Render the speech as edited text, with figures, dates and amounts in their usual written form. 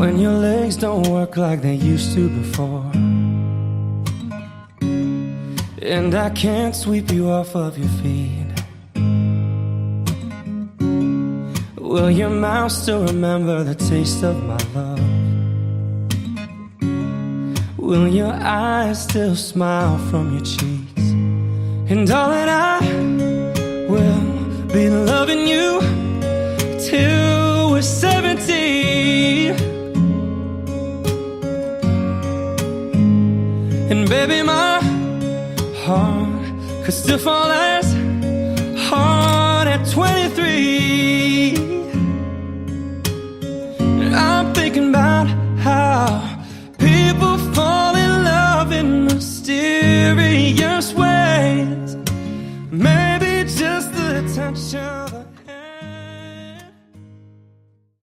when your legs don't work like they used to before, and I can't sweep you off of your feet. Will your mouth still remember the taste of my love? Will your eyes still smile from your cheeks? And darling, I will be loving you till we're 70. And baby, my heart could still fall as hard at 23.